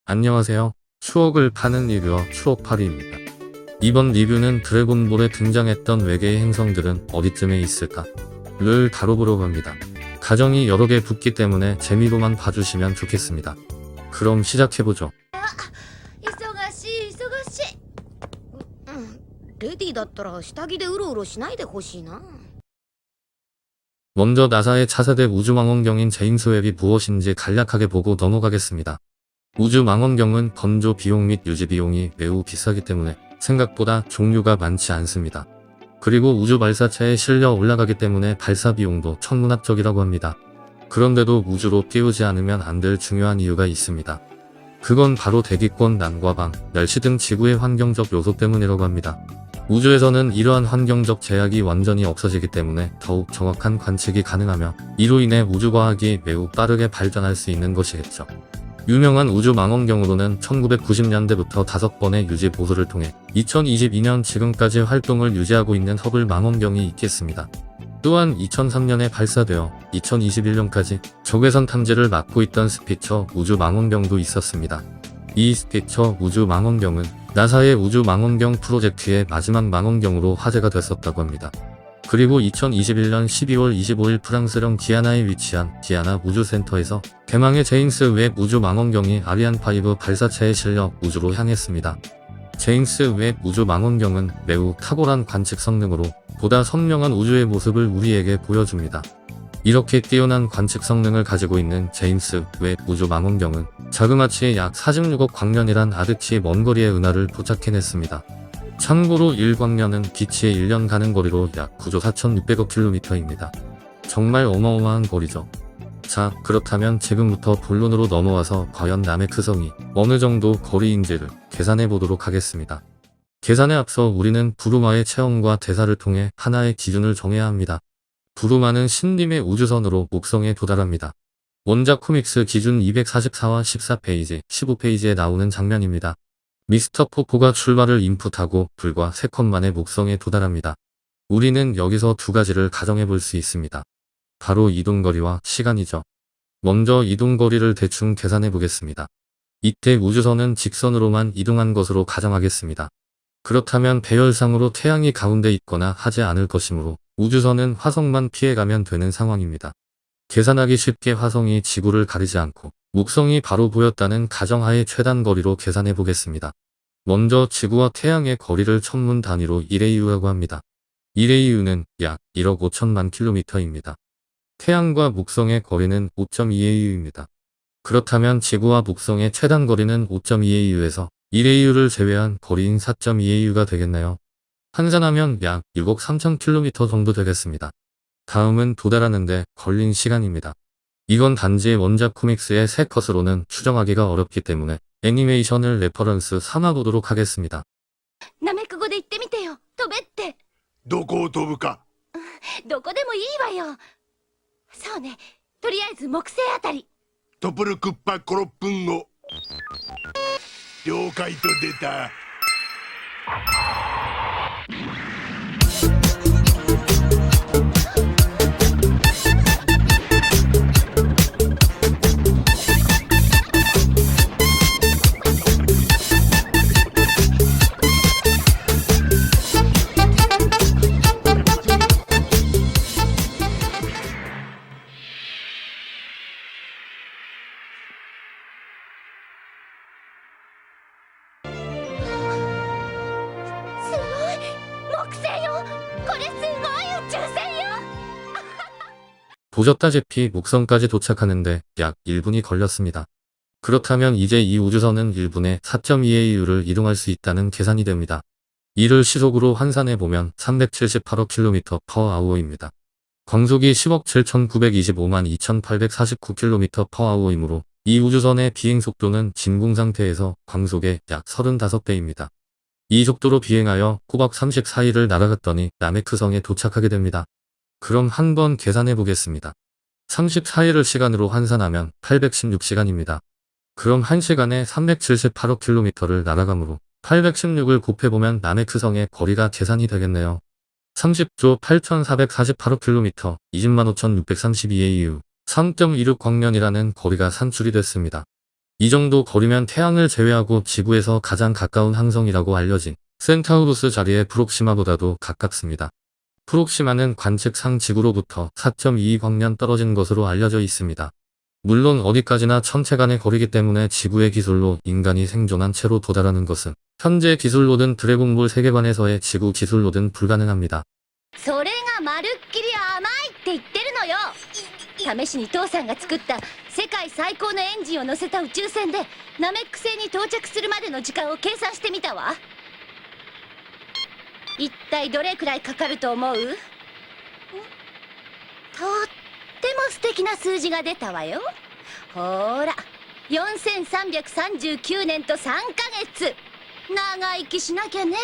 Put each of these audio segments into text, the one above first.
안녕하세요. 추억을 파는 리뷰어 추억팔이입니다. 이번 리뷰는 드래곤볼에 등장했던 외계의 행성들은 어디쯤에 있을까? 를 다뤄보려고 합니다. 가정이 여러 개 붙기 때문에 재미로만 봐주시면 좋겠습니다. 그럼 시작해보죠. 忙しい忙しい。レディだったら下着でうろうろしないでほしいな。 먼저 나사의 차세대 우주망원경인 제임스 웹이 무엇인지 간략하게 보고 넘어가겠습니다. 우주망원경은 건조 비용 및 유지 비용이 매우 비싸기 때문에 생각보다 종류가 많지 않습니다. 그리고 우주 발사체에 실려 올라가기 때문에 발사 비용도 천문학적이라고 합니다. 그런데도 우주로 띄우지 않으면 안 될 중요한 이유가 있습니다. 그건 바로 대기권, 난과방, 날씨 등 지구의 환경적 요소 때문이라고 합니다. 우주에서는 이러한 환경적 제약이 완전히 없어지기 때문에 더욱 정확한 관측이 가능하며 이로 인해 우주과학이 매우 빠르게 발전할 수 있는 것이겠죠. 유명한 우주망원경으로는 1990년대부터 5번의 유지 보수를 통해 2022년 지금까지 활동을 유지하고 있는 허블 망원경이 있겠습니다. 또한 2003년에 발사되어 2021년까지 적외선 탐지를 맡고 있던 스피처 우주망원경도 있었습니다. 이 스피처 우주망원경은 나사의 우주망원경 프로젝트의 마지막 망원경으로 화제가 됐었다고 합니다. 그리고 2021년 12월 25일 프랑스령 기아나에 위치한 기아나 우주센터에서 대망의 제임스 웹 우주망원경이 아리안5 발사체에 실려 우주로 향했습니다. 제임스 웹 우주망원경은 매우 탁월한 관측 성능으로 보다 선명한 우주의 모습을 우리에게 보여줍니다. 이렇게 뛰어난 관측 성능을 가지고 있는 제임스 웹 우주망원경은 자그마치 약 46억 광년이란 아득히 먼 거리의 은하를 포착해냈습니다. 참고로 1광년은 빛의 1년 가는 거리로 약 9조 4,600억 킬로미터입니다. 정말 어마어마한 거리죠. 자, 그렇다면 지금부터 본론으로 넘어와서 과연 나메크성이 어느 정도 거리인지를 계산해 보도록 하겠습니다. 계산에 앞서 우리는 부루마의 체험과 대사를 통해 하나의 기준을 정해야 합니다. 부루마는 신림의 우주선으로 목성에 도달합니다. 원작 코믹스 기준 244와 14페이지, 15페이지에 나오는 장면입니다. 미스터 포포가 출발을 인풋하고 불과 3컷 만에 목성에 도달합니다. 우리는 여기서 두 가지를 가정해 볼 수 있습니다. 바로 이동거리와 시간이죠. 먼저 이동거리를 대충 계산해 보겠습니다. 이때 우주선은 직선으로만 이동한 것으로 가정하겠습니다. 그렇다면 배열상으로 태양이 가운데 있거나 하지 않을 것이므로 우주선은 화성만 피해가면 되는 상황입니다. 계산하기 쉽게 화성이 지구를 가리지 않고 목성이 바로 보였다는 가정하에 최단 거리로 계산해 보겠습니다. 먼저 지구와 태양의 거리를 천문 단위로 1AU라고 합니다. 1AU는 약 1억 5천만 킬로미터입니다. 태양과 목성의 거리는 5.2AU입니다. 그렇다면 지구와 목성의 최단 거리는 5.2AU에서 1AU를 제외한 거리인 4.2AU가 되겠네요. 환산하면 약 6억 3천 킬로미터 정도 되겠습니다. 다음은 도달하는데 걸린 시간입니다. 이건 단지 원작 코믹스의 새 컷으로는 추정하기가 어렵기 때문에 애니메이션을 레퍼런스 삼아 보도록 하겠습니다. ナメク語で言ってみてよ。飛べって。どこを飛ぶか。どこでもいいわよ。そうね。とりあえず木星あたり。トプルクッパコロップン後。了解と出た。木星よ。これすごい宇宙船よ。 보셨다시피 목성까지 도착하는데 약 1분이 걸렸습니다. 그렇다면 이제 이 우주선은 1분에 4.2AU를 이동할 수 있다는 계산이 됩니다. 이를 시속으로 환산해보면 378억 km/h입니다. 광속이 10억 7,925만 2,849 km/h이므로 이 우주선의 비행속도는 진공 상태에서 광속의 약 35배입니다. 이 속도로 비행하여 꼬박 34일을 날아갔더니 나메크성에 도착하게 됩니다. 그럼 한번 계산해 보겠습니다. 34일을 시간으로 환산하면 816시간입니다. 그럼 1시간에 378억 킬로미터를 날아가므로 816을 곱해보면 나메크성의 거리가 계산이 되겠네요. 30조 8448억 킬로미터, 205,632AU, 3.26광년이라는 거리가 산출이 됐습니다. 이 정도 거리면 태양을 제외하고 지구에서 가장 가까운 항성이라고 알려진 센타우루스 자리의 프록시마보다도 가깝습니다. 프록시마는 관측상 지구로부터 4.22광년 떨어진 것으로 알려져 있습니다. 물론 어디까지나 천체간의 거리기 때문에 지구의 기술로 인간이 생존한 채로 도달하는 것은 현재 기술로든 드래곤볼 세계관에서의 지구 기술로든 불가능합니다. それがまるっきり甘いって言ってるのよ。試しに父さんが作った世界最高のエンジンを乗せた宇宙船でナメック星に到着するまでの時間を計算してみたわ。一体どれくらいかかると思う？とっても素敵な数字が出たわよ。ほーら、4339年と3ヶ月。長生きしなきゃね。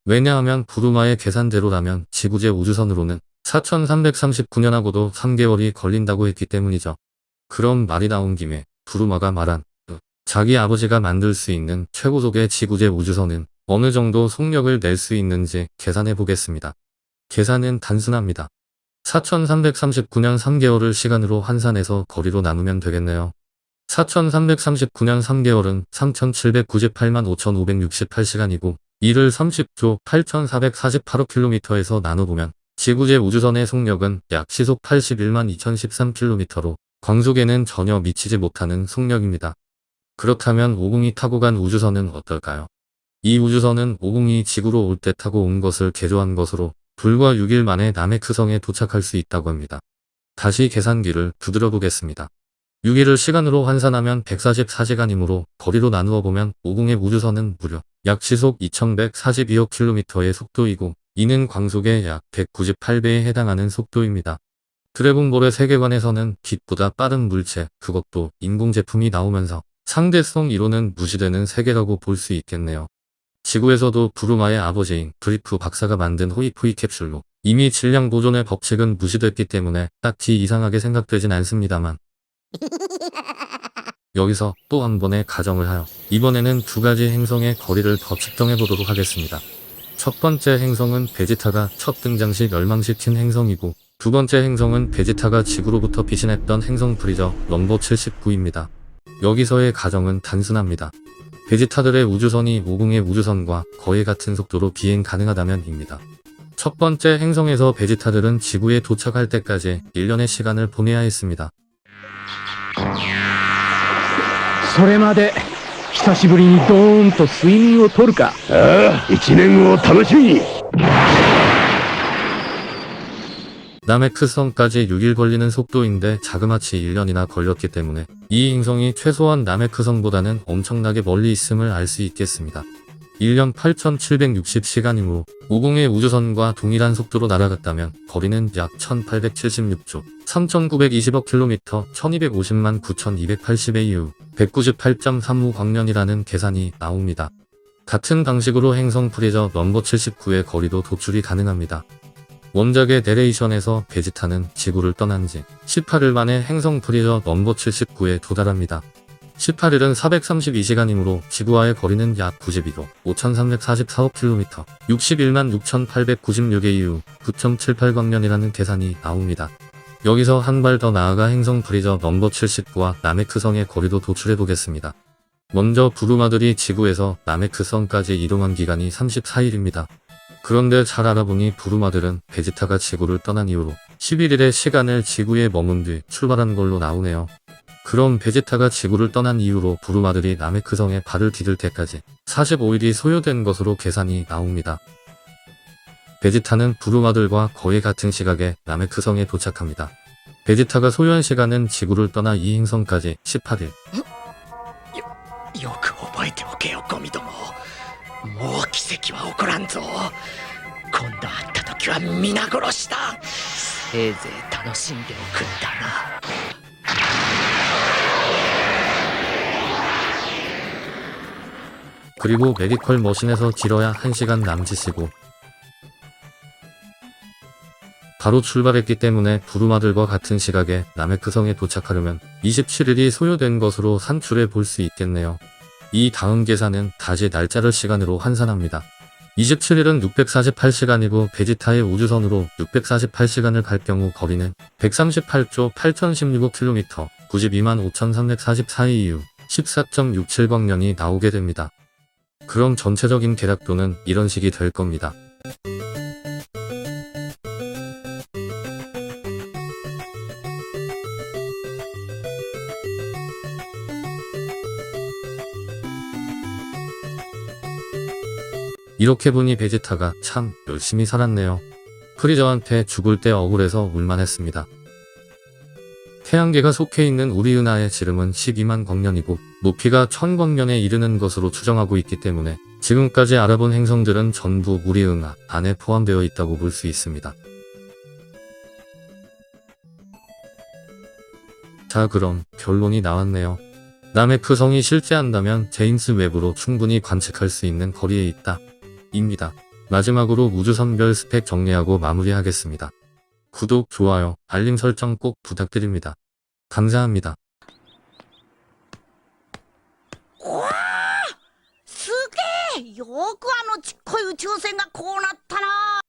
왜냐하면 부르마의 계산대로라면 지구제 우주선으로는 4339년하고도 3개월이 걸린다고 했기 때문이죠. 그럼 말이 나온 김에 부르마가 말한 자기 아버지가 만들 수 있는 최고속의 지구제 우주선은 어느 정도 속력을 낼 수 있는지 계산해 보겠습니다. 계산은 단순합니다. 4339년 3개월을 시간으로 환산해서 거리로 나누면 되겠네요. 4339년 3개월은 3798만 5568시간이고 이를 30조 8448km에서 나눠보면 지구제 우주선의 속력은 약 시속 81만 2013km로 광속에는 전혀 미치지 못하는 속력입니다. 그렇다면 오궁이 타고 간 우주선은 어떨까요? 이 우주선은 오궁이 지구로 올 때 타고 온 것을 개조한 것으로 불과 6일 만에 나메크성에 도착할 수 있다고 합니다. 다시 계산기를 두드려 보겠습니다. 6일을 시간으로 환산하면 144시간이므로 거리로 나누어 보면 오궁의 우주선은 무려 약 시속 2142억 km의 속도이고 이는 광속의 약 198배에 해당하는 속도입니다. 드래곤볼의 세계관에서는 빛보다 빠른 물체, 그것도 인공제품이 나오면서 상대성 이론은 무시되는 세계라고 볼 수 있겠네요. 지구에서도 부르마의 아버지인 그리프 박사가 만든 호이포이 캡슐로 이미 질량 보존의 법칙은 무시됐기 때문에 딱히 이상하게 생각되진 않습니다만 여기서 또 한 번의 가정을 하여 이번에는 두 가지 행성의 거리를 더 측정해 보도록 하겠습니다. 첫 번째 행성은 베지타가 첫 등장 시 멸망시킨 행성이고 두 번째 행성은 베지타가 지구로부터 피신했던 행성 브리저 넘버 79입니다. 여기서의 가정은 단순합니다. 베지타들의 우주선이 오궁의 우주선과 거의 같은 속도로 비행 가능하다면입니다. 첫 번째 행성에서 베지타들은 지구에 도착할 때까지 1년의 시간을 보내야 했습니다. それまで久しぶりにドーンと睡眠をとるか。ああ、一年を楽しみに。 나메크성까지 6일 걸리는 속도인데 자그마치 1년이나 걸렸기 때문에 이 행성이 최소한 나메크성보다는 엄청나게 멀리 있음을 알 수 있겠습니다. 1년 8760시간이므로 오궁의 우주선과 동일한 속도로 날아갔다면 거리는 약 1876조 3920억 km 1250만 9280의 이후 198.35광년이라는 계산이 나옵니다. 같은 방식으로 행성 브리저 넘버 79의 거리도 도출이 가능합니다. 원작의 내레이션에서 베지타는 지구를 떠난 지 18일 만에 행성 브리저 넘버 79에 도달합니다. 18일은 432시간이므로 지구와의 거리는 약 92조 5344억 km 61만 6896의 이후 9.78광년이라는 계산이 나옵니다. 여기서 한 발 더 나아가 행성 브리저 넘버 79와 나메크성의 거리도 도출해 보겠습니다. 먼저 부르마들이 지구에서 나메크성까지 이동한 기간이 34일입니다. 그런데 잘 알아보니 부르마들은 베지타가 지구를 떠난 이후로 11일의 시간을 지구에 머문 뒤 출발한 걸로 나오네요. 그럼 베지타가 지구를 떠난 이후로 부르마들이 나메크성에 발을 디딜 때까지 45일이 소요된 것으로 계산이 나옵니다. 베지타는 부르마들과 거의 같은 시각에 나메크성에 도착합니다. 베지타가 소요한 시간은 지구를 떠나 이 행성까지 18일. よく覚えておけよゴミども。もう奇跡は起こらんぞ。今度会った時は皆殺しだ。せいぜい楽しんでおくんだな。 그리고 메디컬 머신에서 길어야 1시간 남짓이고 바로 출발했기 때문에 부르마들과 같은 시각에 나메크성에 도착하려면 27일이 소요된 것으로 산출해 볼 수 있겠네요. 이 다음 계산은 다시 날짜를 시간으로 환산합니다. 27일은 648시간이고 베지타의 우주선으로 648시간을 갈 경우 거리는 138조 8016억 km 92만 5344의 이후 14.67광년이 나오게 됩니다. 그럼 전체적인 계략도는 이런 식이 될 겁니다. 이렇게 보니 베지타가 참 열심히 살았네요. 프리저한테 죽을 때 억울해서 울만했습니다. 태양계가 속해 있는 우리 은하의 지름은 12만 광년이고 높이가 1000광년에 이르는 것으로 추정하고 있기 때문에 지금까지 알아본 행성들은 전부 우리 은하 안에 포함되어 있다고 볼 수 있습니다. 자, 그럼 결론이 나왔네요. 남해프성이 실제한다면 제임스 웹으로 충분히 관측할 수 있는 거리에 있다. 입니다. 마지막으로 우주선별 스펙 정리하고 마무리하겠습니다. 구독, 좋아요, 알림 설정 꼭 부탁드립니다. 감사합니다. すげえよくあのちっこい宇宙船がこうなったな